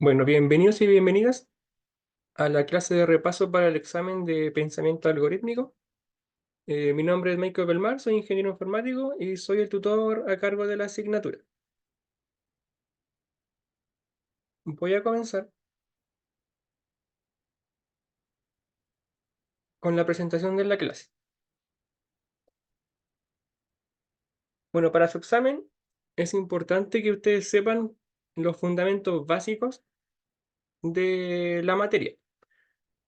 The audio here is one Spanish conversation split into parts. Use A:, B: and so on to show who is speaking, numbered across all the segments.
A: Bueno, bienvenidos y bienvenidas a la clase de repaso para el examen de pensamiento algorítmico. Mi nombre es Michael Belmar, soy ingeniero informático y soy el tutor a cargo de la asignatura. Voy a comenzar con la presentación de la clase. Bueno, para su examen es importante que ustedes sepan los fundamentos básicos de la materia,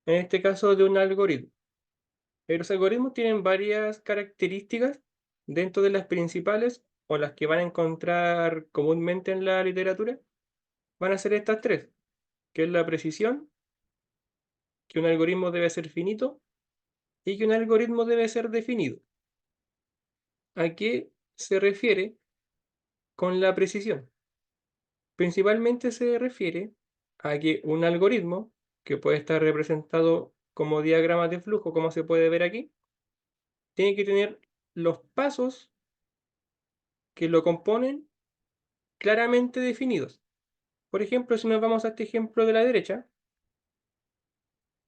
A: en este caso de un algoritmo. Los algoritmos tienen varias características dentro de las principales o las que van a encontrar comúnmente en la literatura. Van a ser estas tres, que es la precisión, que un algoritmo debe ser finito y que un algoritmo debe ser definido. ¿A qué se refiere con la precisión? Principalmente se refiere a que un algoritmo, que puede estar representado como diagramas de flujo, como se puede ver aquí, tiene que tener los pasos que lo componen claramente definidos. Por ejemplo, si nos vamos a este ejemplo de la derecha,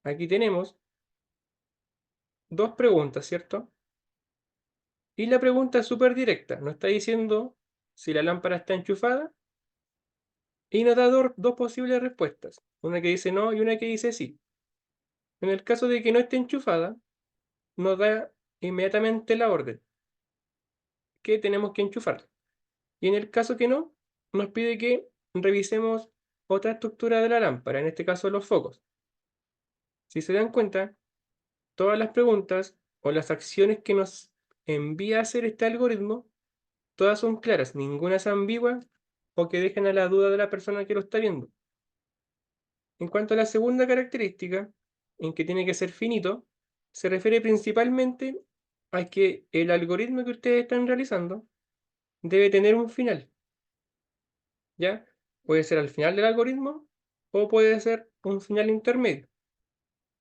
A: aquí tenemos dos preguntas, ¿cierto? Y la pregunta es súper directa, nos está diciendo si la lámpara está enchufada y nos da dos posibles respuestas, una que dice no y una que dice sí. En el caso de que no esté enchufada, nos da inmediatamente la orden que tenemos que enchufarla. Y en el caso que no, nos pide que revisemos otra estructura de la lámpara, en este caso los focos. Si se dan cuenta, todas las preguntas o las acciones que nos envía a hacer este algoritmo, todas son claras, ninguna es ambigua o que dejen a la duda de la persona que lo está viendo. En cuanto a la segunda característica, en que tiene que ser finito, se refiere principalmente a que el algoritmo que ustedes están realizando debe tener un final, ¿ya? Puede ser al final del algoritmo o puede ser un final intermedio,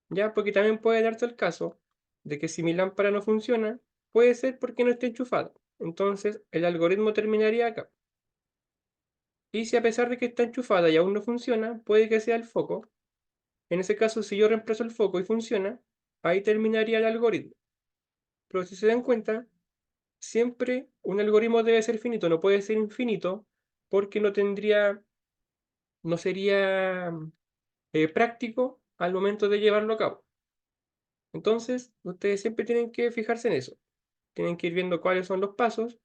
A: ¿ya? Porque también puede darse el caso de que si mi lámpara no funciona, puede ser porque no esté enchufada. Entonces, el algoritmo terminaría acá. Y si a pesar de que está enchufada y aún no funciona, puede que sea el foco. En ese caso, si yo reemplazo el foco y funciona, ahí terminaría el algoritmo. Pero si se dan cuenta, siempre un algoritmo debe ser finito, no puede ser infinito, porque no sería práctico al momento de llevarlo a cabo. Entonces, ustedes siempre tienen que fijarse en eso. Tienen que ir viendo cuáles son los pasos.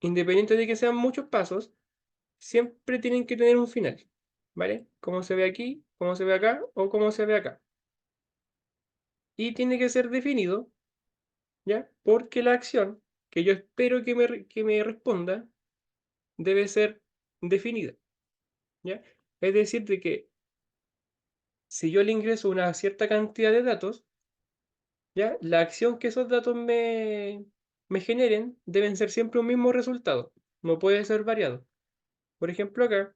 A: Independiente de que sean muchos pasos, siempre tienen que tener un final. ¿Vale? Como se ve aquí, como se ve acá o como se ve acá. Y tiene que ser definido, ¿ya? Porque la acción que yo espero que me responda debe ser definida, ¿ya? Es decir, de que si yo le ingreso una cierta cantidad de datos, ¿ya? La acción que esos datos me generen deben ser siempre un mismo resultado, no puede ser variado. Por ejemplo, acá,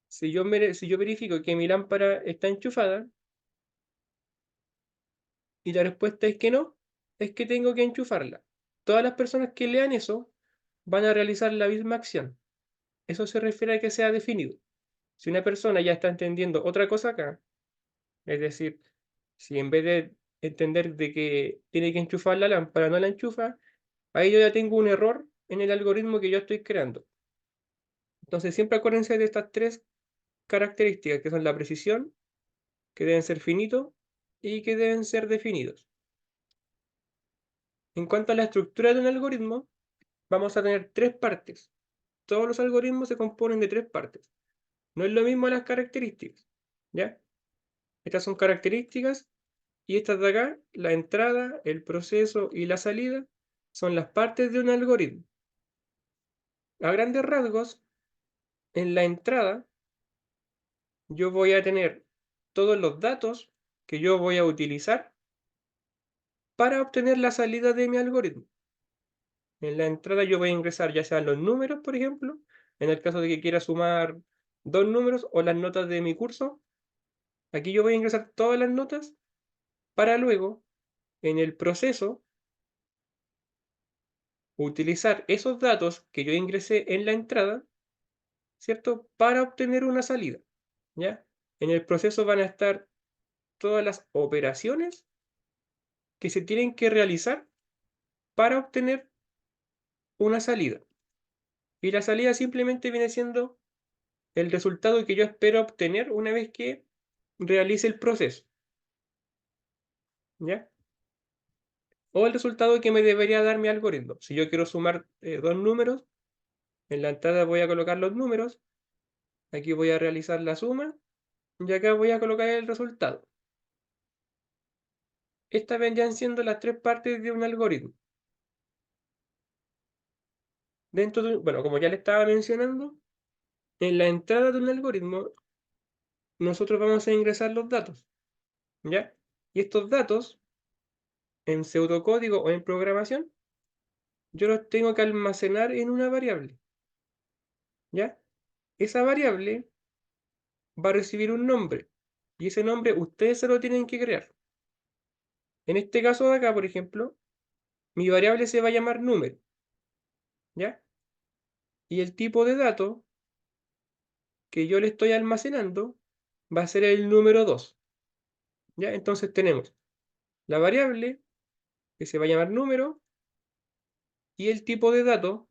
A: si yo verifico que mi lámpara está enchufada y la respuesta es que no, es que tengo que enchufarla. Todas las personas que lean eso van a realizar la misma acción. Eso se refiere a que sea definido. Si una persona ya está entendiendo otra cosa acá, es decir, si en vez de entender de que tiene que enchufar la lámpara, no la enchufa, ahí yo ya tengo un error en el algoritmo que yo estoy creando. Entonces siempre acuérdense de estas tres características, que son la precisión, que deben ser finitos y que deben ser definidos. En cuanto a la estructura de un algoritmo, vamos a tener tres partes. Todos los algoritmos se componen de tres partes. No es lo mismo las características, ¿ya? Estas son características y estas de acá, la entrada, el proceso y la salida, son las partes de un algoritmo. A grandes rasgos, en la entrada yo voy a tener todos los datos que yo voy a utilizar para obtener la salida de mi algoritmo. En la entrada yo voy a ingresar ya sean los números, por ejemplo, en el caso de que quiera sumar dos números o las notas de mi curso. Aquí yo voy a ingresar todas las notas para luego, en el proceso, utilizar esos datos que yo ingresé en la entrada ¿cierto? Para obtener una salida, ¿ya? En el proceso van a estar todas las operaciones que se tienen que realizar para obtener una salida. Y la salida simplemente viene siendo el resultado que yo espero obtener una vez que realice el proceso, ¿ya? O el resultado que me debería dar mi algoritmo. Si yo quiero sumar dos números, en la entrada voy a colocar los números, aquí voy a realizar la suma y acá voy a colocar el resultado. Estas vendrían siendo las tres partes de un algoritmo. Bueno, como ya le estaba mencionando, en la entrada de un algoritmo nosotros vamos a ingresar los datos, ¿ya? Y estos datos, en pseudocódigo o en programación, yo los tengo que almacenar en una variable, ¿ya? Esa variable va a recibir un nombre, y ese nombre ustedes se lo tienen que crear. En este caso de acá, por ejemplo, mi variable se va a llamar número, ¿ya? Y el tipo de dato que yo le estoy almacenando va a ser el número 2, ¿ya? Entonces tenemos la variable que se va a llamar número y el tipo de dato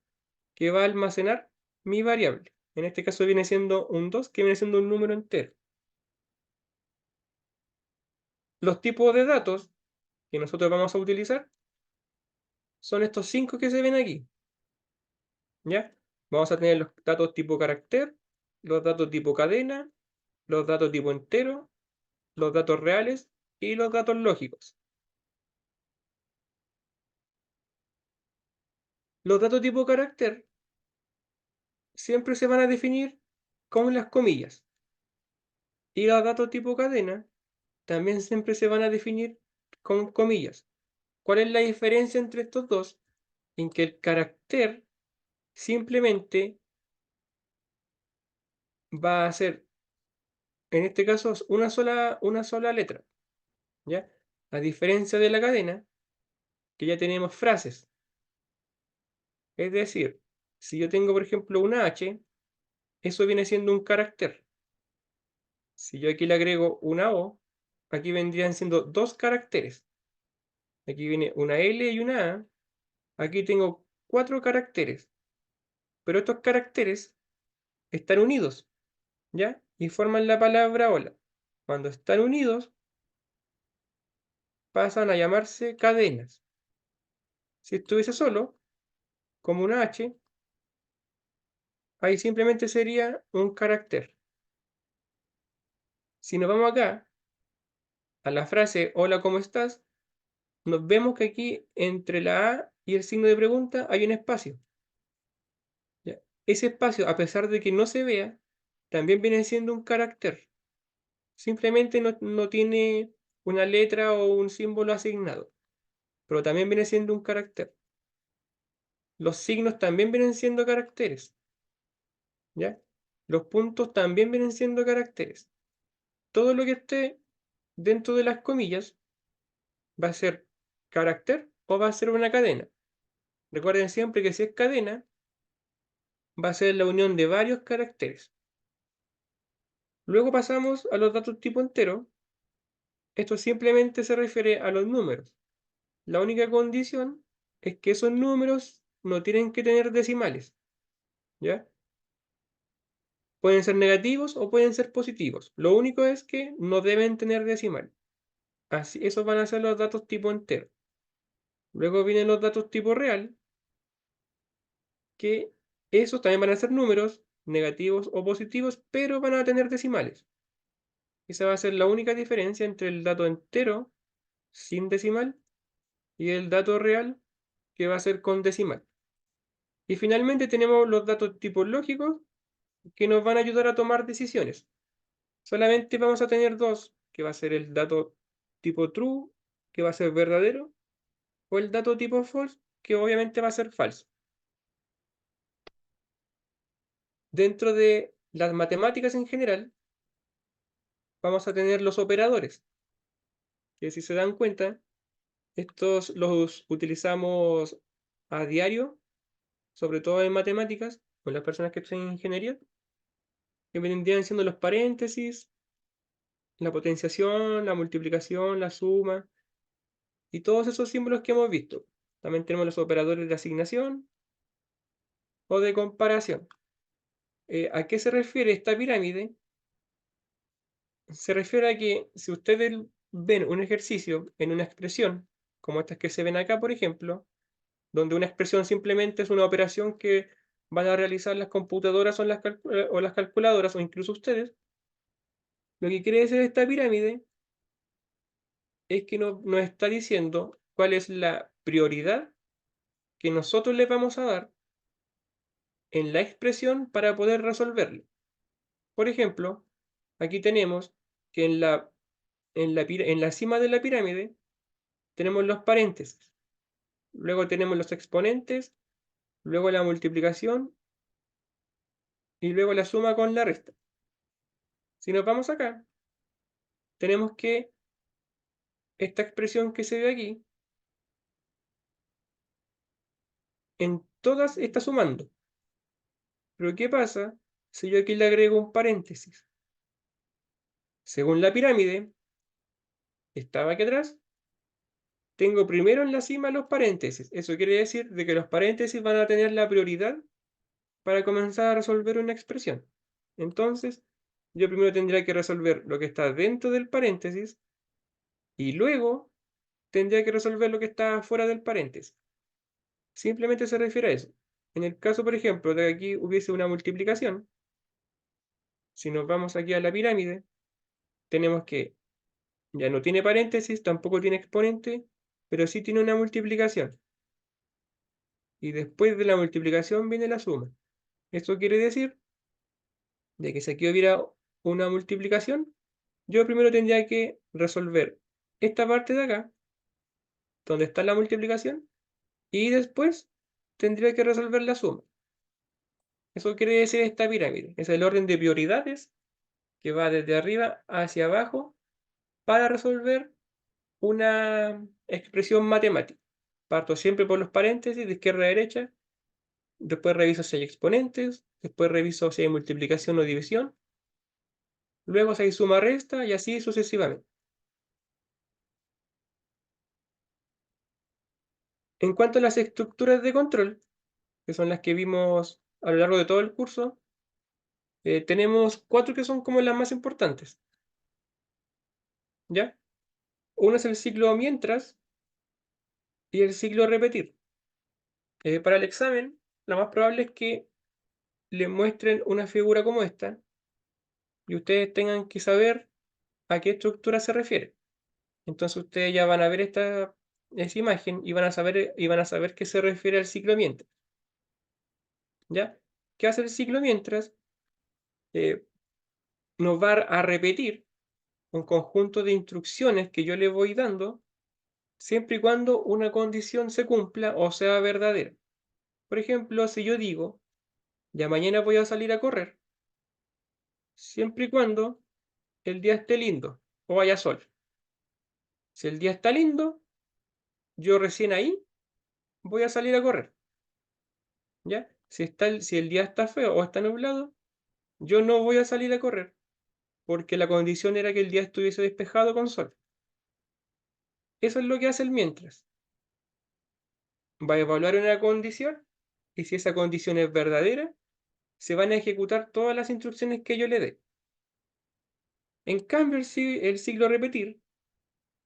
A: que va a almacenar mi variable. En este caso viene siendo un 2, que viene siendo un número entero. Los tipos de datos que nosotros vamos a utilizar son estos 5 que se ven aquí, ¿ya? Vamos a tener los datos tipo carácter, los datos tipo cadena, los datos tipo entero, los datos reales y los datos lógicos. Los datos tipo carácter siempre se van a definir con las comillas. Y los datos tipo cadena también siempre se van a definir con comillas. ¿Cuál es la diferencia entre estos dos? En que el carácter simplemente va a ser, en este caso, una sola letra, ¿ya? A diferencia de la cadena, que ya tenemos frases. Es decir, si yo tengo, por ejemplo, una H, eso viene siendo un carácter. Si yo aquí le agrego una O, aquí vendrían siendo dos caracteres. Aquí viene una L y una A. Aquí tengo cuatro caracteres. Pero estos caracteres están unidos, ¿ya? Y forman la palabra hola. Cuando están unidos, pasan a llamarse cadenas. Si estuviese solo, como una H, ahí simplemente sería un carácter. Si nos vamos acá, a la frase hola, ¿cómo estás? Nos vemos que aquí entre la A y el signo de pregunta hay un espacio, ¿ya? Ese espacio, a pesar de que no se vea, también viene siendo un carácter. Simplemente no tiene una letra o un símbolo asignado, pero también viene siendo un carácter. Los signos también vienen siendo caracteres, ¿ya? Los puntos también vienen siendo caracteres. Todo lo que esté dentro de las comillas va a ser carácter o va a ser una cadena. Recuerden siempre que si es cadena, va a ser la unión de varios caracteres. Luego pasamos a los datos tipo entero. Esto simplemente se refiere a los números. La única condición es que esos números no tienen que tener decimales, ¿ya? Pueden ser negativos o pueden ser positivos. Lo único es que no deben tener decimal. Así, esos van a ser los datos tipo entero. Luego vienen los datos tipo real, que esos también van a ser números, negativos o positivos, pero van a tener decimales. Esa va a ser la única diferencia entre el dato entero, sin decimal, y el dato real, que va a ser con decimal. Y finalmente tenemos los datos tipos lógicos, que nos van a ayudar a tomar decisiones. Solamente vamos a tener dos, que va a ser el dato tipo true, que va a ser verdadero, o el dato tipo false, que obviamente va a ser falso. Dentro de las matemáticas en general, vamos a tener los operadores, que si se dan cuenta, estos los utilizamos a diario, sobre todo en matemáticas, con las personas que estudian ingeniería, que vendrían siendo los paréntesis, la potenciación, la multiplicación, la suma, y todos esos símbolos que hemos visto. También tenemos los operadores de asignación o de comparación. ¿A qué se refiere esta pirámide? Se refiere a que si ustedes ven un ejercicio en una expresión, como estas que se ven acá, por ejemplo, donde una expresión simplemente es una operación que van a realizar las computadoras o las calculadoras, o incluso ustedes, lo que quiere decir esta pirámide es que nos está diciendo cuál es la prioridad que nosotros le vamos a dar en la expresión para poder resolverlo. Por ejemplo, aquí tenemos que en la cima de la pirámide tenemos los paréntesis, luego tenemos los exponentes, luego la multiplicación y luego la suma con la resta. Si nos vamos acá, tenemos que esta expresión que se ve aquí, en todas está sumando. Pero ¿qué pasa si yo aquí le agrego un paréntesis? Según la pirámide, estaba aquí atrás, tengo primero en la cima los paréntesis. Eso quiere decir de que los paréntesis van a tener la prioridad para comenzar a resolver una expresión. Entonces, yo primero tendría que resolver lo que está dentro del paréntesis y luego tendría que resolver lo que está fuera del paréntesis. Simplemente se refiere a eso. En el caso, por ejemplo, de que aquí hubiese una multiplicación, si nos vamos aquí a la pirámide, tenemos que ya no tiene paréntesis, tampoco tiene exponente, pero sí tiene una multiplicación. Y después de la multiplicación viene la suma. Esto quiere decir de que si aquí hubiera una multiplicación, yo primero tendría que resolver esta parte de acá, donde está la multiplicación, y después tendría que resolver la suma. Eso quiere decir esta pirámide. Es el orden de prioridades que va desde arriba hacia abajo para resolver una expresión matemática. Parto siempre por los paréntesis de izquierda a derecha, después reviso si hay exponentes, después reviso si hay multiplicación o división, luego si hay suma resta y así sucesivamente. En cuanto a las estructuras de control, que son las que vimos a lo largo de todo el curso, tenemos cuatro que son como las más importantes. ¿Ya? Uno es el ciclo mientras y el ciclo repetir. Para el examen, lo más probable es que les muestren una figura como esta y ustedes tengan que saber a qué estructura se refiere. Entonces ustedes ya van a ver esa imagen y van a saber qué se refiere al ciclo mientras. ¿Ya? ¿Qué hace el ciclo mientras? Eh, nos va a repetir un conjunto de instrucciones que yo le voy dando siempre y cuando una condición se cumpla o sea verdadera. Por ejemplo, si yo digo, ya mañana voy a salir a correr, siempre y cuando el día esté lindo o haya sol. Si el día está lindo, yo recién ahí voy a salir a correr. ¿Ya? Si el día está feo o está nublado, yo no voy a salir a correr, porque la condición era que el día estuviese despejado con sol. Eso es lo que hace el mientras. Va a evaluar una condición y si esa condición es verdadera, se van a ejecutar todas las instrucciones que yo le dé. En cambio, el ciclo repetir,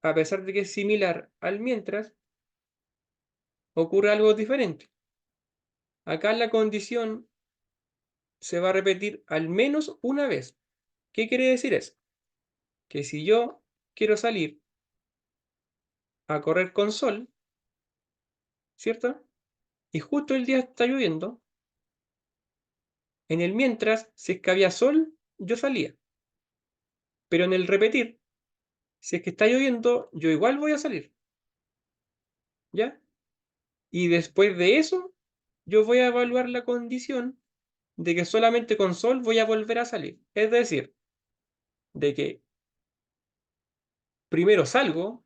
A: a pesar de que es similar al mientras, ocurre algo diferente. Acá la condición se va a repetir al menos una vez. ¿Qué quiere decir eso? Que si yo quiero salir a correr con sol, ¿cierto? Y justo el día está lloviendo, en el mientras, si es que había sol, yo salía. Pero en el repetir, si es que está lloviendo, yo igual voy a salir. ¿Ya? Y después de eso, yo voy a evaluar la condición de que solamente con sol voy a volver a salir. Es decir, de que primero salgo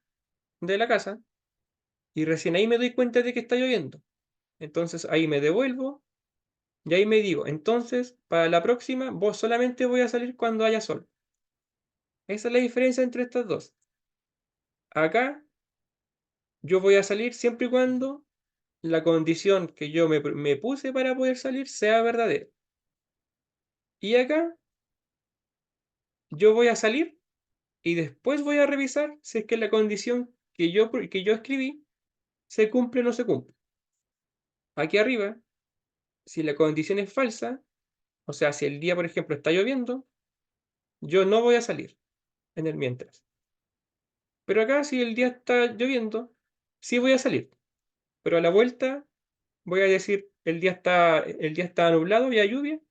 A: de la casa y recién ahí me doy cuenta de que está lloviendo. Entonces ahí me devuelvo Y ahí me digo, entonces, para la próxima, vos solamente voy a salir cuando haya sol. Esa es la diferencia entre estas dos. Acá, yo voy a salir siempre y cuando la condición que yo me puse para poder salir sea verdadera. Y acá, yo voy a salir y después voy a revisar si es que la condición que yo escribí se cumple o no se cumple. Aquí arriba, si la condición es falsa, o sea, si el día, por ejemplo, está lloviendo, yo no voy a salir en el mientras. Pero acá, si el día está lloviendo, sí voy a salir. Pero a la vuelta voy a decir, el día está nublado y hay lluvia.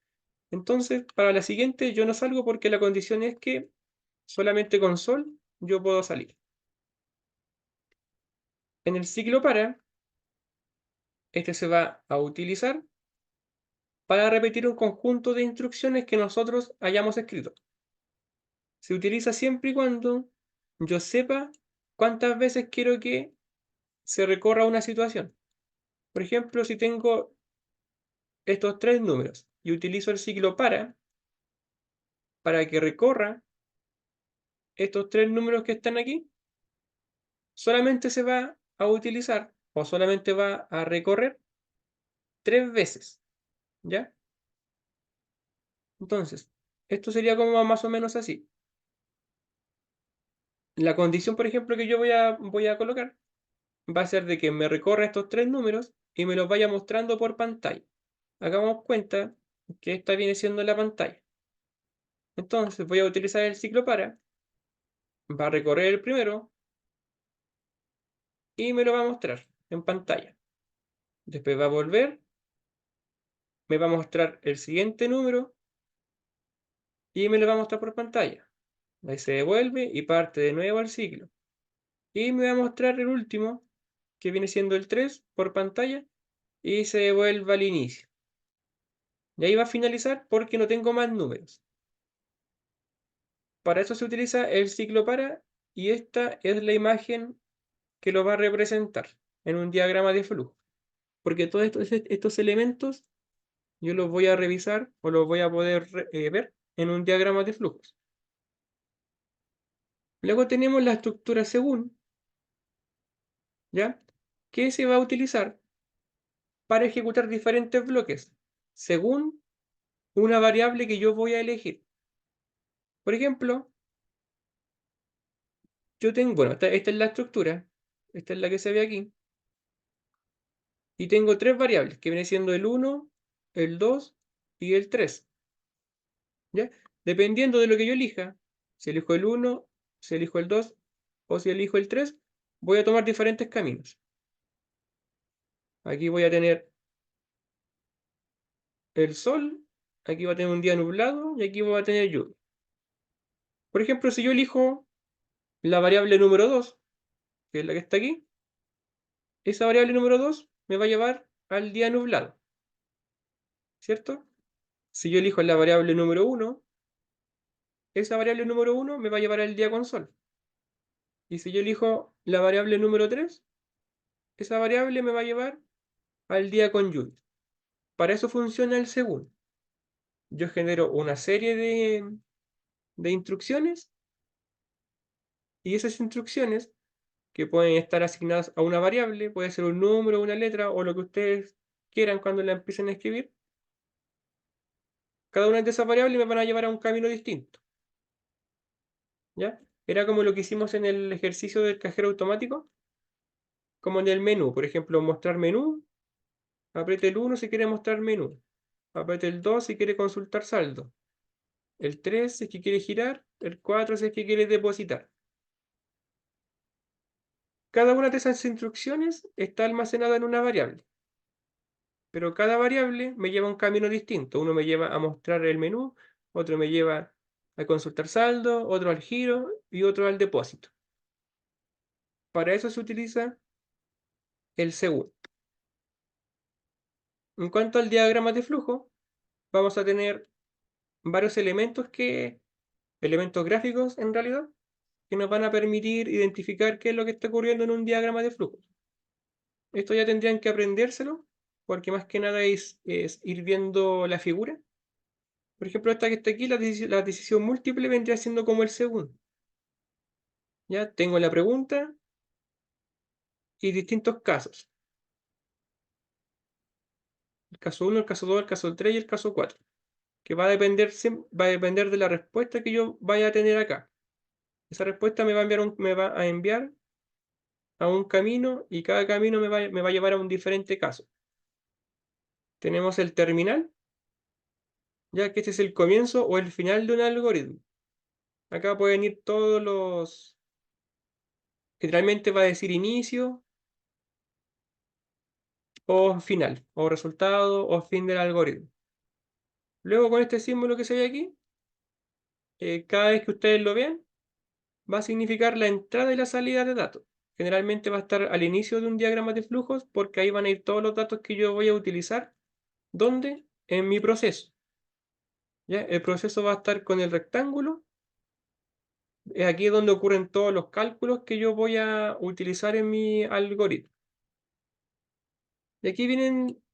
A: Entonces, para la siguiente yo no salgo porque la condición es que solamente con sol yo puedo salir. En el ciclo para, este se va a utilizar para repetir un conjunto de instrucciones que nosotros hayamos escrito. Se utiliza siempre y cuando yo sepa cuántas veces quiero que se recorra una situación. Por ejemplo, si tengo estos tres números y utilizo el ciclo para que recorra estos tres números que están aquí, solamente se va a utilizar o solamente va a recorrer tres veces, ¿ya? Entonces, esto sería como más o menos así. La condición, por ejemplo, que yo voy a colocar va a ser de que me recorra estos tres números y me los vaya mostrando por pantalla. Hagamos cuenta que esta viene siendo la pantalla. Entonces voy a utilizar el ciclo para, va a recorrer el primero y me lo va a mostrar en pantalla. Después va a volver, me va a mostrar el siguiente número y me lo va a mostrar por pantalla. Ahí se devuelve y parte de nuevo al ciclo. Y me va a mostrar el último, que viene siendo el 3 por pantalla, y se devuelve al inicio. Y ahí va a finalizar porque no tengo más números. Para eso se utiliza el ciclo para, y esta es la imagen que lo va a representar en un diagrama de flujo. Porque todos estos elementos yo los voy a revisar o los voy a poder ver en un diagrama de flujos. Luego tenemos la estructura según, ¿ya? Que se va a utilizar para ejecutar diferentes bloques según una variable que yo voy a elegir. Por ejemplo, yo tengo, bueno, esta es la estructura, esta es la que se ve aquí, y tengo tres variables, que viene siendo el 1, el 2 y el 3, ¿ya? Dependiendo de lo que yo elija, si elijo el 1, si elijo el 2 o si elijo el 3, voy a tomar diferentes caminos. Aquí voy a tener el sol, aquí va a tener un día nublado y aquí voy a tener lluvia. Por ejemplo, si yo elijo la variable número 2, que es la que está aquí, esa variable número 2 me va a llevar al día nublado, ¿cierto? Si yo elijo la variable número 1, esa variable número 1 me va a llevar al día con sol. Y si yo elijo la variable número 3, esa variable me va a llevar al día con lluvia. Para eso funciona el según. Yo genero una serie de instrucciones y esas instrucciones que pueden estar asignadas a una variable, puede ser un número, una letra o lo que ustedes quieran cuando la empiecen a escribir. Cada una de esas variables me van a llevar a un camino distinto, ¿ya? Era como lo que hicimos en el ejercicio del cajero automático, como en el menú. Por ejemplo, mostrar menú, apriete el 1 si quiere mostrar menú, apriete el 2 si quiere consultar saldo, el 3 si es que quiere girar, el 4 si es que quiere depositar. Cada una de esas instrucciones está almacenada en una variable, pero cada variable me lleva a un camino distinto. Uno me lleva a mostrar el menú, otro me lleva a consultar saldo, otro al giro y otro al depósito. Para eso se utiliza el según. En cuanto al diagrama de flujo, vamos a tener varios elementos gráficos en realidad, que nos van a permitir identificar qué es lo que está ocurriendo en un diagrama de flujo. Esto ya tendrían que aprendérselo porque más que nada es ir viendo la figura. Por ejemplo, esta que está aquí, la decisión múltiple vendría siendo como el segundo. Ya tengo la pregunta y distintos casos. El caso 1, el caso 2, el caso 3 y el caso 4. Que va a depender de la respuesta que yo vaya a tener acá. Esa respuesta me va a enviar a un camino y cada camino me va a llevar a un diferente caso. Tenemos el terminal, ya que este es el comienzo o el final de un algoritmo. Acá pueden ir todos los... Generalmente va a decir inicio o final, o resultado o fin del algoritmo. Luego con este símbolo que se ve aquí, cada vez que ustedes lo vean, va a significar la entrada y la salida de datos. Generalmente va a estar al inicio de un diagrama de flujos porque ahí van a ir todos los datos que yo voy a utilizar. ¿Dónde? En mi proceso. ¿Ya? El proceso va a estar con el rectángulo. Aquí es donde ocurren todos los cálculos que yo voy a utilizar en mi algoritmo. Y aquí vienen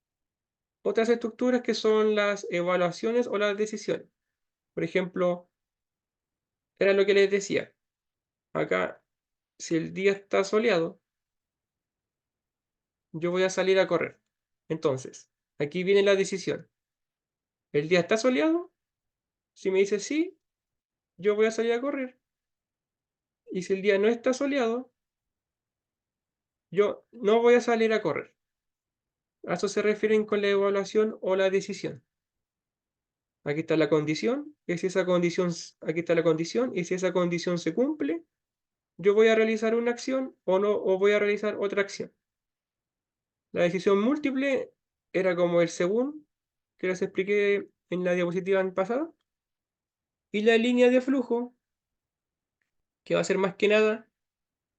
A: otras estructuras que son las evaluaciones o las decisiones. Por ejemplo, era lo que les decía. Acá, si el día está soleado, yo voy a salir a correr. Entonces, aquí viene la decisión. ¿El día está soleado? Si me dice sí, yo voy a salir a correr. Y si el día no está soleado, yo no voy a salir a correr. A eso se refieren con la evaluación o la decisión. Aquí está la condición, y si esa condición, aquí está la condición, y si esa condición se cumple, yo voy a realizar una acción o no, o voy a realizar otra acción. La decisión múltiple era como el según, que les expliqué en la diapositiva pasada, y la línea de flujo, que va a ser más que nada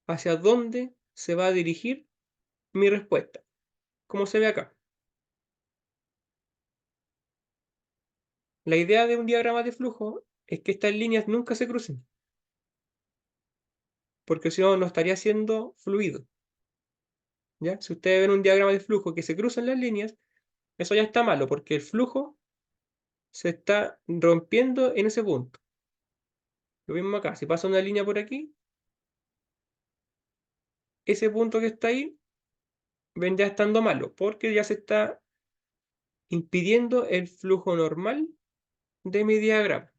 A: hacia dónde se va a dirigir mi respuesta, como se ve acá. La idea de un diagrama de flujo es que estas líneas nunca se crucen, porque si no, no estaría siendo fluido. ¿Ya? Si ustedes ven un diagrama de flujo que se cruzan las líneas, eso ya está malo, porque el flujo se está rompiendo en ese punto. Lo mismo acá, si pasa una línea por aquí, ese punto que está ahí vendría estando malo, porque ya se está impidiendo el flujo normal de mi diagrama.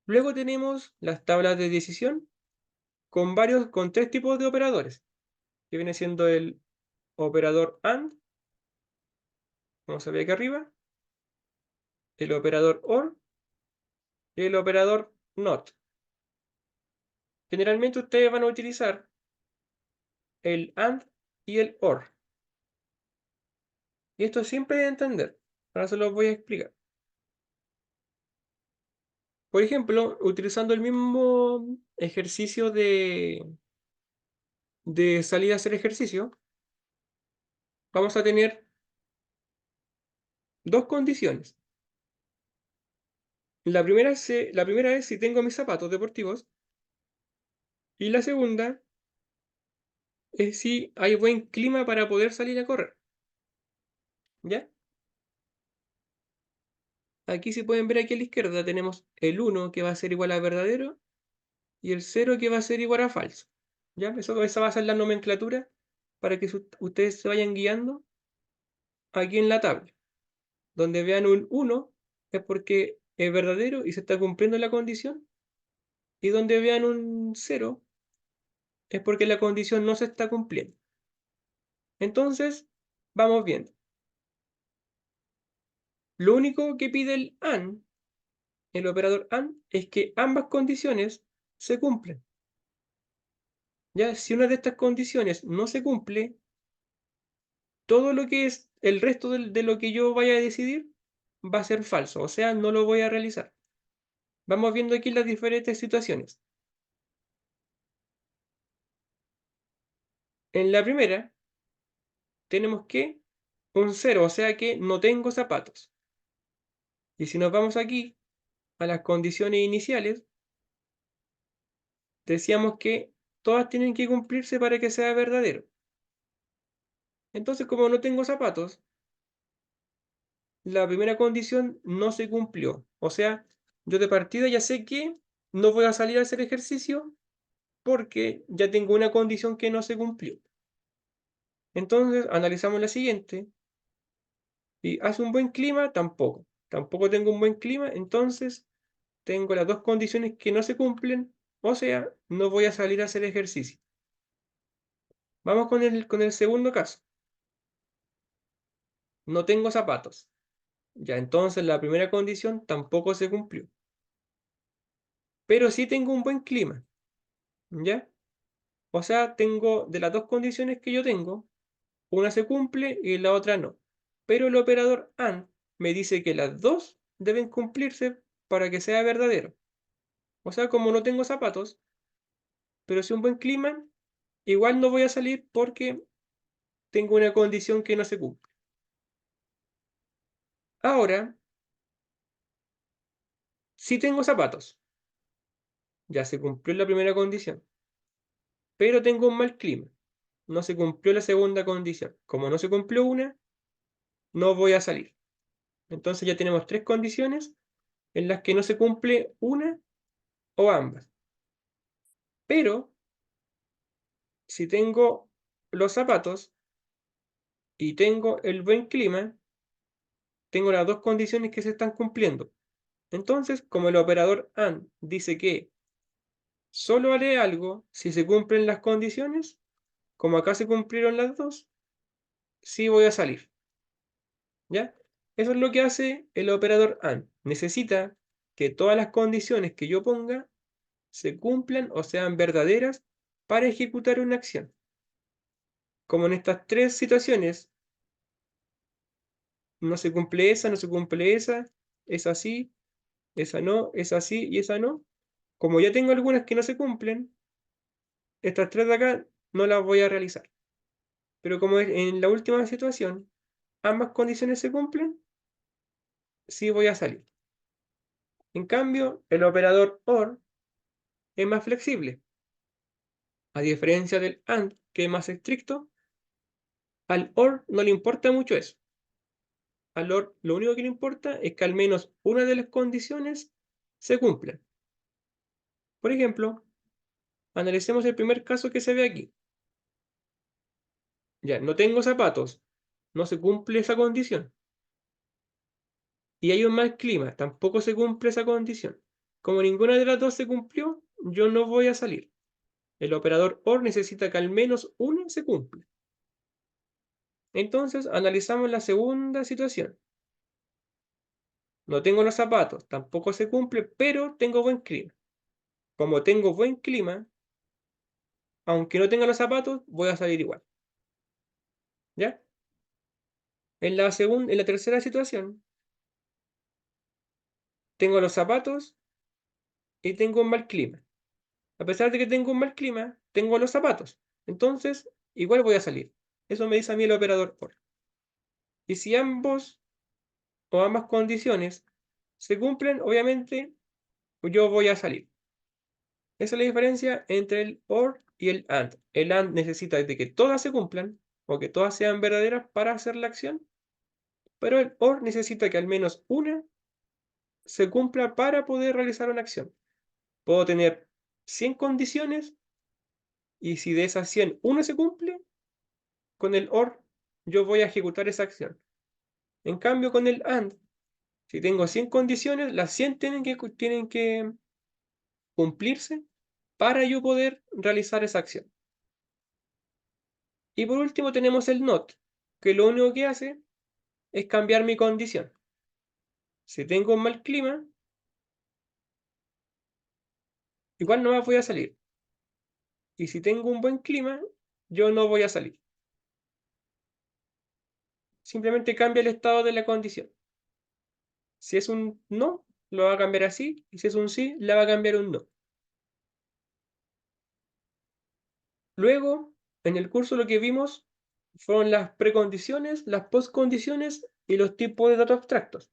A: Luego tenemos las tablas de decisión con tres tipos de operadores, que viene siendo el operador AND, como se ve aquí arriba, el operador OR y el operador NOT. Generalmente ustedes van a utilizar el AND y el OR. Y esto es simple de entender. Ahora se los voy a explicar. Por ejemplo, utilizando el mismo ejercicio de salir a hacer ejercicio, vamos a tener dos condiciones. La primera es si tengo mis zapatos deportivos y la segunda es si hay buen clima para poder salir a correr. ¿Ya? Aquí si pueden ver aquí a la izquierda tenemos el 1 que va a ser igual a verdadero y el 0 que va a ser igual a falso. ¿Ya? Esa va a ser la nomenclatura para que ustedes se vayan guiando aquí en la tabla. Donde vean un 1 es porque es verdadero y se está cumpliendo la condición. Y donde vean un 0 es porque la condición no se está cumpliendo. Entonces, vamos viendo. Lo único que pide el AND, el operador AND, es que ambas condiciones se cumplen. Ya, si una de estas condiciones no se cumple, todo lo que es el resto de lo que yo vaya a decidir va a ser falso, o sea, no lo voy a realizar. Vamos viendo aquí las diferentes situaciones. En la primera, tenemos que un 0, o sea que no tengo zapatos. Y si nos vamos aquí a las condiciones iniciales, decíamos que todas tienen que cumplirse para que sea verdadero. Entonces, como no tengo zapatos, la primera condición no se cumplió. O sea, yo de partida ya sé que no voy a salir a hacer ejercicio porque ya tengo una condición que no se cumplió. Entonces, analizamos la siguiente. Y hace un buen clima, tampoco. Tampoco tengo un buen clima, entonces tengo las dos condiciones que no se cumplen, o sea, no voy a salir a hacer ejercicio. Vamos con el segundo caso. No tengo zapatos. Ya, entonces la primera condición tampoco se cumplió. Pero sí tengo un buen clima, ¿ya? O sea, tengo de las dos condiciones que yo tengo, una se cumple y la otra no. Pero el operador AND me dice que las dos deben cumplirse para que sea verdadero. O sea, como no tengo zapatos, pero si un buen clima, igual no voy a salir porque tengo una condición que no se cumple. Ahora, si tengo zapatos, ya se cumplió la primera condición, pero tengo un mal clima, no se cumplió la segunda condición. Como no se cumplió una, no voy a salir. Entonces ya tenemos tres condiciones en las que no se cumple una o ambas. Pero si tengo los zapatos y tengo el buen clima, tengo las dos condiciones que se están cumpliendo. Entonces, como el operador AND dice que solo haré algo si se cumplen las condiciones, como acá se cumplieron las dos, sí voy a salir. ¿Ya? Eso es lo que hace el operador AND. Necesita que todas las condiciones que yo ponga se cumplan o sean verdaderas para ejecutar una acción. Como en estas tres situaciones, no se cumple esa, no se cumple esa, es así, esa no, es así y esa no. Como ya tengo algunas que no se cumplen, estas tres de acá no las voy a realizar. Pero como en la última situación ambas condiciones se cumplen, sí voy a salir. En cambio, el operador OR es más flexible. A diferencia del AND, que es más estricto, al OR no le importa mucho eso. Al OR lo único que le importa es que al menos una de las condiciones se cumpla. Por ejemplo, analicemos el primer caso que se ve aquí. Ya, no tengo zapatos, no se cumple esa condición. Y hay un mal clima, tampoco se cumple esa condición. Como ninguna de las dos se cumplió, yo no voy a salir. El operador OR necesita que al menos una se cumpla. Entonces, analizamos la segunda situación. No tengo los zapatos, tampoco se cumple, pero tengo buen clima. Como tengo buen clima, aunque no tenga los zapatos, voy a salir igual. ¿Ya? En la tercera situación, tengo los zapatos y tengo un mal clima. A pesar de que tengo un mal clima, tengo los zapatos. Entonces, igual voy a salir. Eso me dice a mí el operador OR. Y si ambos o ambas condiciones se cumplen, obviamente yo voy a salir. Esa es la diferencia entre el OR y el AND. El AND necesita de que todas se cumplan o que todas sean verdaderas para hacer la acción, pero el OR necesita que al menos una se cumpla para poder realizar una acción. Puedo tener 100 condiciones y si de esas 100 una se cumple, con el OR yo voy a ejecutar esa acción. En cambio, con el AND, si tengo 100 condiciones, las 100 tienen que cumplirse para yo poder realizar esa acción. Y por último tenemos el NOT, que lo único que hace es cambiar mi condición. Si tengo un mal clima, igual no voy a salir. Y si tengo un buen clima, yo no voy a salir. Simplemente cambia el estado de la condición. Si es un no, lo va a cambiar así. Y si es un sí, la va a cambiar un no. Luego, en el curso lo que vimos fueron las precondiciones, las postcondiciones y los tipos de datos abstractos.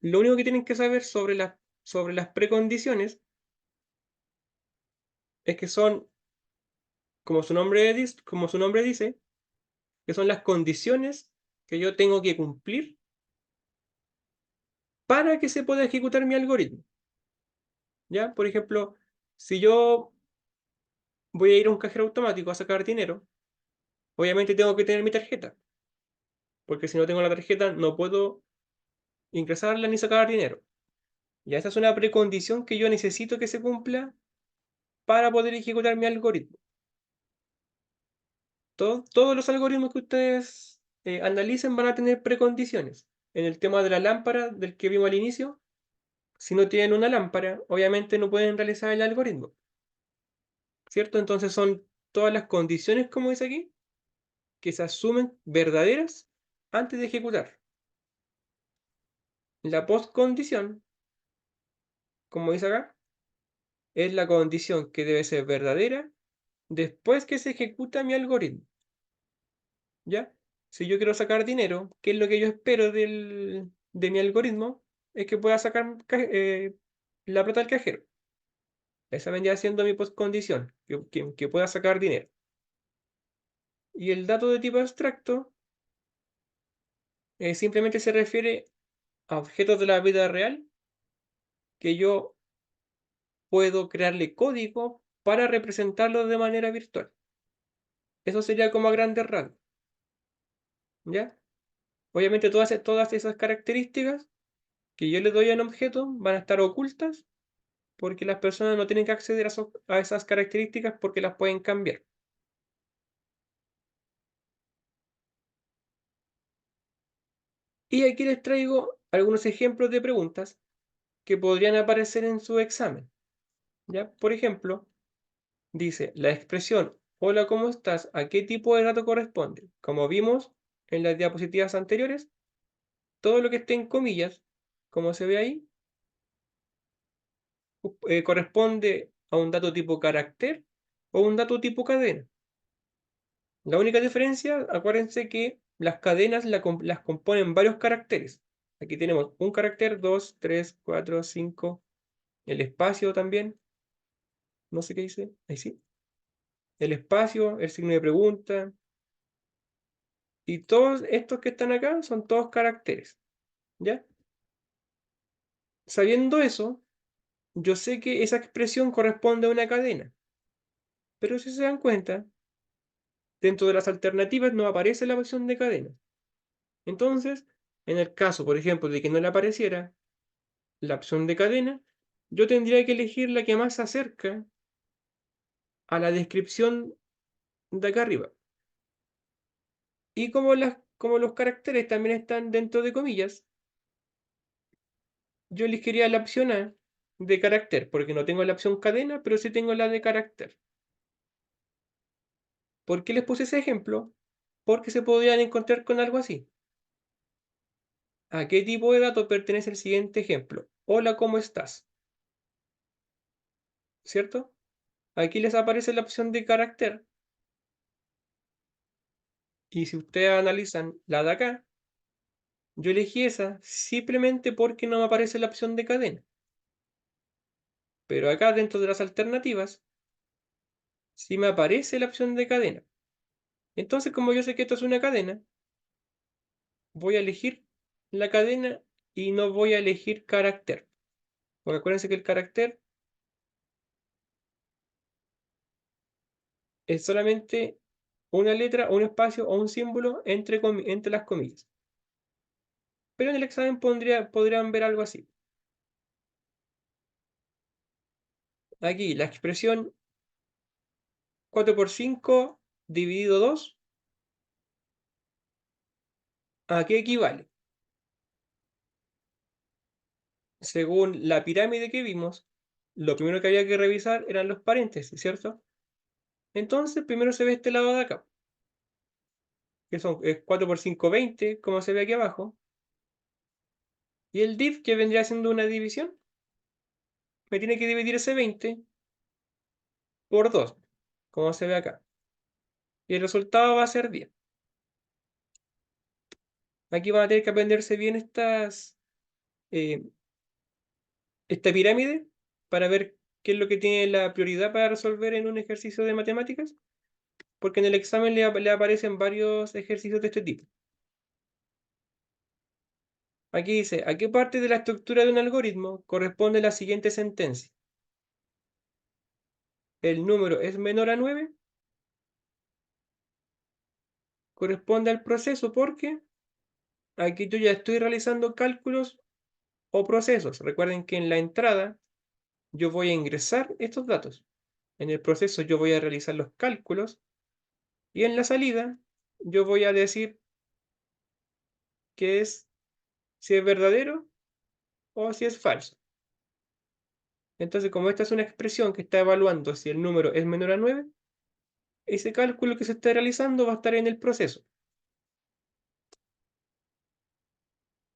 A: Lo único que tienen que saber sobre las precondiciones es que son, como su nombre dice, que son las condiciones que yo tengo que cumplir para que se pueda ejecutar mi algoritmo. ¿Ya? Por ejemplo, si yo voy a ir a un cajero automático a sacar dinero, obviamente tengo que tener mi tarjeta, porque si no tengo la tarjeta no puedo ingresarla ni sacar dinero. Ya esa es una precondición que yo necesito que se cumpla para poder ejecutar mi algoritmo. Todos los algoritmos que ustedes analicen van a tener precondiciones. En el tema de la lámpara del que vimos al inicio, si no tienen una lámpara, obviamente no pueden realizar el algoritmo, ¿cierto? Entonces son todas las condiciones, como dice aquí, que se asumen verdaderas antes de ejecutar. La postcondición, como dice acá, es la condición que debe ser verdadera después que se ejecuta mi algoritmo. ¿Ya? Si yo quiero sacar dinero, ¿qué es lo que yo espero de mi algoritmo? Es que pueda sacar la plata del cajero. Esa vendría siendo mi postcondición, que pueda sacar dinero. Y el dato de tipo abstracto simplemente se refiere a objetos de la vida real que yo puedo crearle código para representarlos de manera virtual. Eso sería como a grandes rasgos, ¿ya? Obviamente todas esas características que yo le doy a un objeto van a estar ocultas porque las personas no tienen que acceder a esas características porque las pueden cambiar. Y aquí les traigo algunos ejemplos de preguntas que podrían aparecer en su examen. ¿Ya? Por ejemplo, dice, la expresión hola, ¿cómo estás? ¿A qué tipo de dato corresponde? Como vimos en las diapositivas anteriores, todo lo que esté en comillas, como se ve ahí, corresponde a un dato tipo carácter o un dato tipo cadena. La única diferencia, acuérdense que las cadenas las componen varios caracteres. Aquí tenemos un carácter, dos, tres, cuatro, cinco. El espacio también. No sé qué dice. Ahí sí. El espacio, el signo de pregunta. Y todos estos que están acá son todos caracteres. ¿Ya? Sabiendo eso, yo sé que esa expresión corresponde a una cadena. Pero si se dan cuenta, dentro de las alternativas no aparece la opción de cadena. Entonces, en el caso, por ejemplo, de que no le apareciera la opción de cadena, yo tendría que elegir la que más se acerca a la descripción de acá arriba. Y como los caracteres también están dentro de comillas, yo elegiría la opción A de carácter, porque no tengo la opción cadena, pero sí tengo la de carácter. ¿Por qué les puse ese ejemplo? Porque se podrían encontrar con algo así. ¿A qué tipo de dato pertenece el siguiente ejemplo? Hola, ¿cómo estás? ¿Cierto? Aquí les aparece la opción de carácter. Y si ustedes analizan la de acá, yo elegí esa simplemente porque no me aparece la opción de cadena. Pero acá dentro de las alternativas, sí me aparece la opción de cadena. Entonces, como yo sé que esto es una cadena, voy a elegir la cadena y no voy a elegir carácter. Porque acuérdense que el carácter es solamente una letra, un espacio o un símbolo entre las comillas. Pero en el examen podrían ver algo así. Aquí la expresión 4 por 5 dividido 2, ¿a qué equivale? Según la pirámide que vimos, lo primero que había que revisar eran los paréntesis, ¿cierto? Entonces, primero se ve este lado de acá, que es 4 por 5, 20, como se ve aquí abajo. Y el div, que vendría siendo una división, me tiene que dividir ese 20 por 2, como se ve acá. Y el resultado va a ser 10. Aquí van a tener que aprenderse bien eh, esta pirámide para ver qué es lo que tiene la prioridad para resolver en un ejercicio de matemáticas. porque en el examen le aparecen varios ejercicios de este tipo. Aquí dice, ¿a qué parte de la estructura de un algoritmo corresponde la siguiente sentencia? El número es menor a 9, corresponde al proceso porque aquí yo ya estoy realizando cálculos o procesos. Recuerden que en la entrada yo voy a ingresar estos datos. En el proceso yo voy a realizar los cálculos y en la salida yo voy a decir que es si es verdadero o si es falso. Entonces, como esta es una expresión que está evaluando si el número es menor a 9, ese cálculo que se está realizando va a estar en el proceso.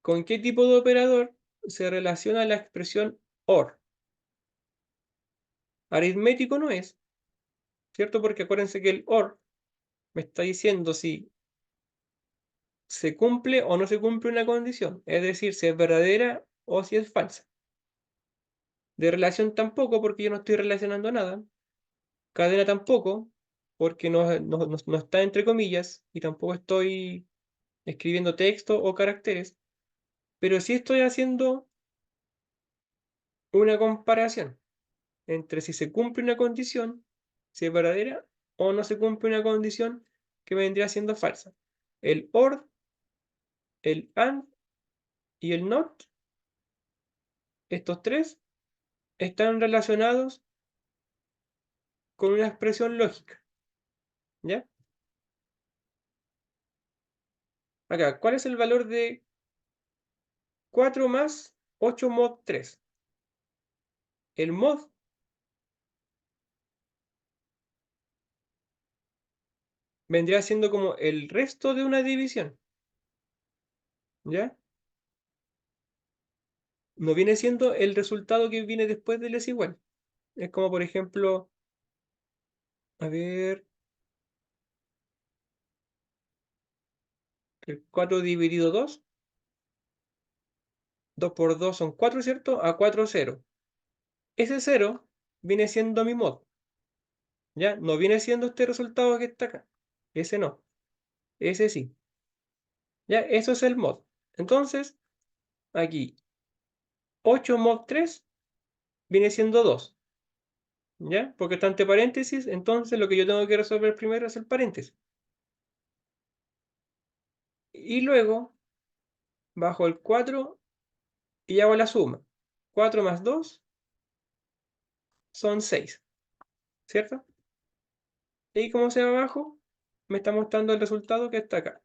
A: ¿Con qué tipo de operador se relaciona la expresión OR? Aritmético no es, ¿cierto? Porque acuérdense que el OR me está diciendo si se cumple o no se cumple una condición, es decir, si es verdadera o si es falsa. De relación tampoco, porque yo no estoy relacionando nada. Cadena tampoco, porque no está entre comillas y tampoco estoy escribiendo texto o caracteres, pero sí estoy haciendo una comparación entre si se cumple una condición, si es verdadera, o no se cumple una condición que vendría siendo falsa. El OR, el AND y el NOT, estos tres, están relacionados con una expresión lógica. ¿Ya? Acá, ¿cuál es el valor de 4 más 8 mod 3? El mod vendría siendo como el resto de una división. ¿Ya? No viene siendo el resultado que viene después del es igual. Es como, por ejemplo, a ver, el 4 dividido 2. 2 por 2 son 4, ¿cierto? A 4, 0. Ese 0 viene siendo mi mod. ¿Ya? No viene siendo este resultado que está acá. Ese no. Ese sí. ¿Ya? Eso es el mod. Entonces, aquí, 8 mod 3 viene siendo 2. ¿Ya? Porque está entre paréntesis, entonces lo que yo tengo que resolver primero es el paréntesis. Y luego bajo el 4 y hago la suma. 4 más 2 son 6, ¿cierto? Y como se va abajo, me está mostrando el resultado que está acá,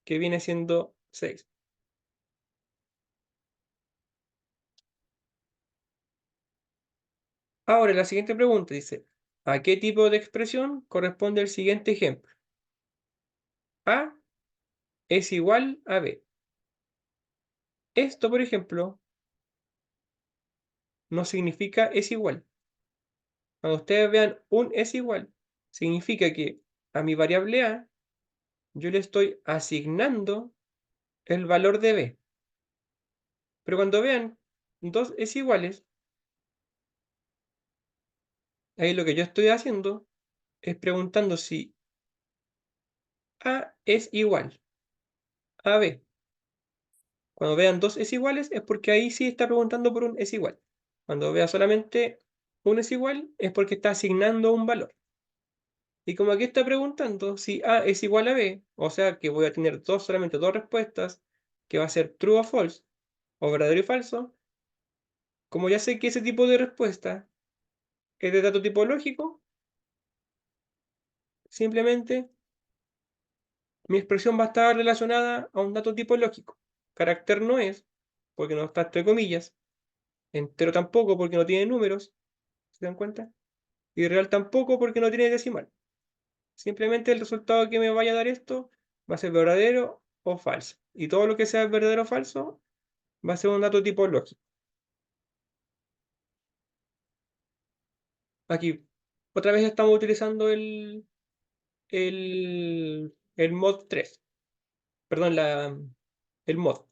A: que viene siendo 6. Ahora, la siguiente pregunta dice, ¿a qué tipo de expresión corresponde el siguiente ejemplo? A es igual a B. Esto, por ejemplo, no significa es igual. Cuando ustedes vean un es igual, significa que a mi variable A yo le estoy asignando el valor de B. Pero cuando vean dos es iguales, ahí lo que yo estoy haciendo es preguntando si A es igual a B. Cuando vean dos es iguales es porque ahí sí está preguntando por un es igual. Cuando vea solamente un es igual es porque está asignando un valor. Y como aquí está preguntando si A es igual a B, o sea que voy a tener solamente dos respuestas, que va a ser true o false, o verdadero y falso, como ya sé que ese tipo de respuesta es de dato tipológico, simplemente mi expresión va a estar relacionada a un dato tipológico. Carácter no es, porque no está entre comillas. Entero tampoco, porque no tiene números. ¿Se dan cuenta? Y real tampoco, porque no tiene decimal. Simplemente el resultado que me vaya a dar esto va a ser verdadero o falso. Y todo lo que sea verdadero o falso va a ser un dato tipológico. Aquí, otra vez estamos utilizando el mod 3. Perdón, el mod.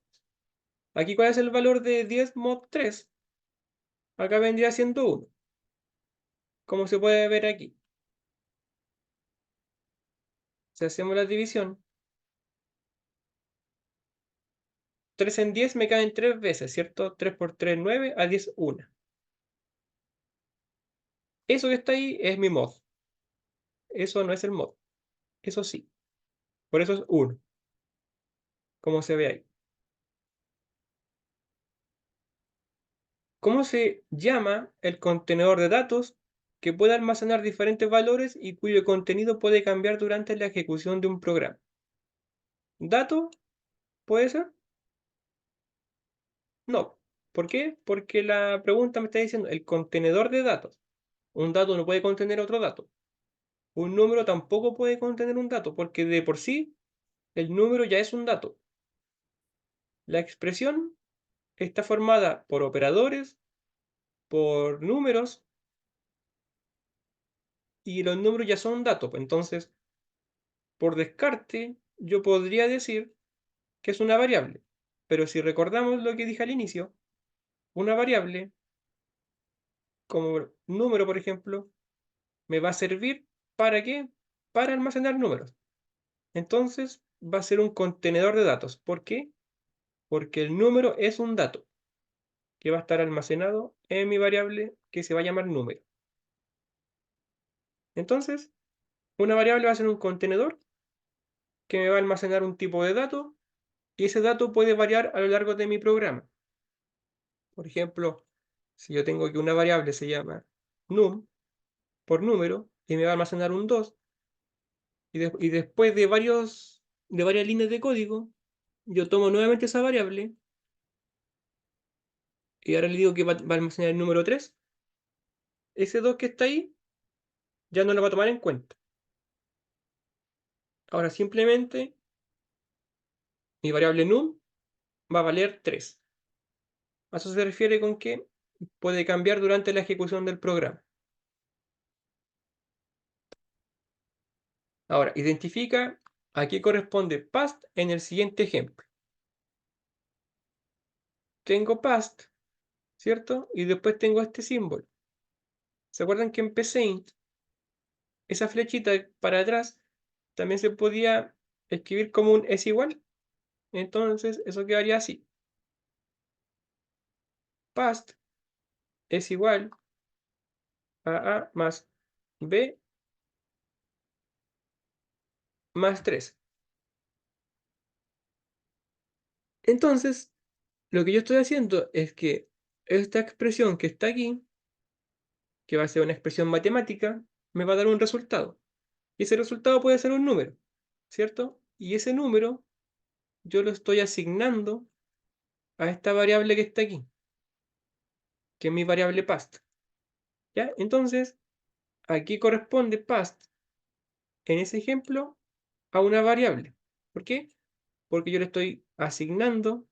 A: Aquí, ¿cuál es el valor de 10 mod 3? Acá vendría siendo 1, como se puede ver aquí. Si hacemos la división, 3 en 10 me caen 3 veces, ¿cierto? 3 por 3, 9, a 10, 1. Eso que está ahí es mi mod. Eso no es el mod. Eso sí. Por eso es 1, como se ve ahí. ¿Cómo se llama el contenedor de datos que puede almacenar diferentes valores y cuyo contenido puede cambiar durante la ejecución de un programa? ¿Dato? ¿Puede ser? No. ¿Por qué? Porque la pregunta me está diciendo el contenedor de datos. Un dato no puede contener otro dato. Un número tampoco puede contener un dato, porque de por sí el número ya es un dato. La expresión está formada por operadores, por números, y los números ya son datos. Entonces, por descarte, yo podría decir que es una variable. Pero si recordamos lo que dije al inicio, una variable, como número, por ejemplo, me va a servir ¿para qué? Para almacenar números. Entonces, va a ser un contenedor de datos. ¿Por qué? Porque el número es un dato que va a estar almacenado en mi variable que se va a llamar número. Entonces, una variable va a ser un contenedor que me va a almacenar un tipo de dato y ese dato puede variar a lo largo de mi programa. Por ejemplo, si yo tengo que una variable se llama num por número y me va a almacenar un 2 y después de varias líneas de código, yo tomo nuevamente esa variable y ahora le digo que va a almacenar el número 3. Ese 2 que está ahí ya no lo va a tomar en cuenta. Ahora simplemente mi variable num va a valer 3. A eso se refiere con que puede cambiar durante la ejecución del programa. Ahora, identifica a qué corresponde past en el siguiente ejemplo. Tengo past, ¿cierto? Y después tengo este símbolo. ¿Se acuerdan que en Psaint esa flechita para atrás también se podía escribir como un es igual? Entonces eso quedaría así. Past es igual a A más B más 3. Entonces, lo que yo estoy haciendo es que esta expresión que está aquí, que va a ser una expresión matemática, me va a dar un resultado. Y ese resultado puede ser un número, ¿cierto? Y ese número yo lo estoy asignando a esta variable que está aquí, que es mi variable past. ¿Ya? Entonces, aquí corresponde past, en ese ejemplo, a una variable. ¿Por qué? Porque yo le estoy asignando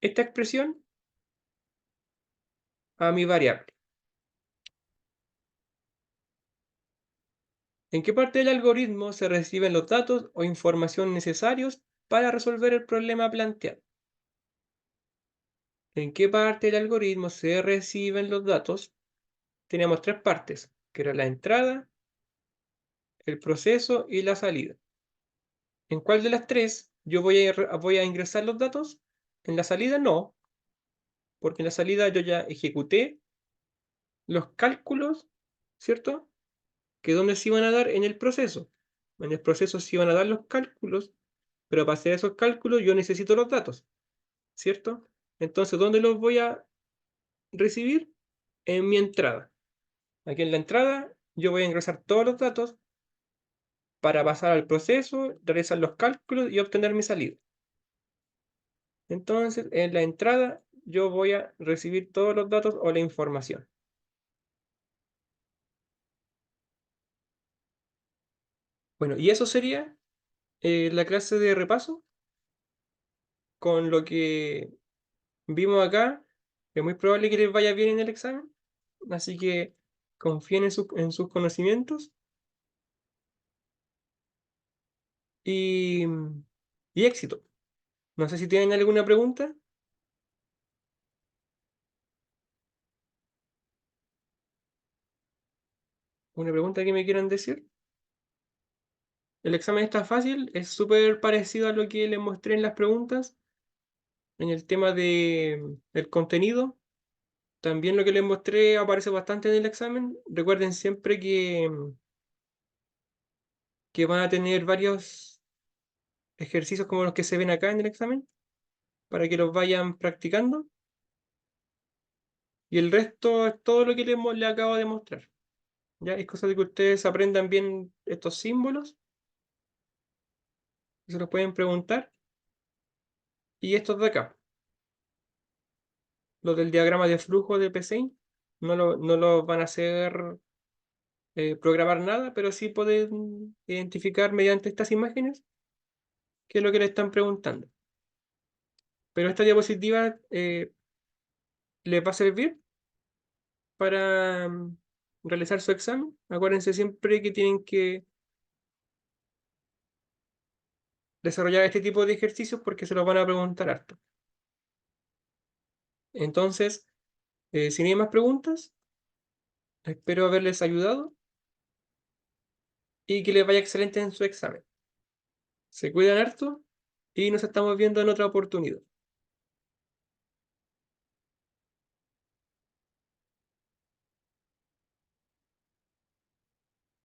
A: esta expresión a mi variable. ¿En qué parte del algoritmo se reciben los datos o información necesarios para resolver el problema planteado? ¿En qué parte del algoritmo se reciben los datos? Teníamos tres partes, que era la entrada, el proceso y la salida. ¿En cuál de las tres yo voy a ingresar los datos? En la salida no, porque en la salida yo ya ejecuté los cálculos, ¿cierto? Que dónde se iban a dar en el proceso. En el proceso se iban a dar los cálculos, pero para hacer esos cálculos yo necesito los datos, ¿cierto? Entonces, ¿dónde los voy a recibir? En mi entrada. Aquí en la entrada yo voy a ingresar todos los datos para pasar al proceso, realizar los cálculos y obtener mi salida. Entonces, en la entrada yo voy a recibir todos los datos o la información. Bueno, y eso sería la clase de repaso con lo que vimos acá. Es muy probable que les vaya bien en el examen, así que confíen en sus conocimientos y, y éxito. No sé si tienen una pregunta que me quieran decir. El examen está fácil, es súper parecido a lo que les mostré en las preguntas, en el tema del contenido. También lo que les mostré aparece bastante en el examen. Recuerden siempre que van a tener varios ejercicios como los que se ven acá en el examen, para que los vayan practicando. Y el resto es todo lo que les acabo de mostrar. Ya es cosa de que ustedes aprendan bien estos símbolos, que se los pueden preguntar. Y estos de acá, los del diagrama de flujo de Pesein, no lo van a hacer programar nada, pero sí pueden identificar mediante estas imágenes qué es lo que le están preguntando. Pero esta diapositiva les va a servir para realizar su examen. Acuérdense siempre que tienen que desarrollar este tipo de ejercicios porque se los van a preguntar harto. Entonces, si no hay más preguntas, espero haberles ayudado y que les vaya excelente en su examen. Se cuidan harto y nos estamos viendo en otra oportunidad.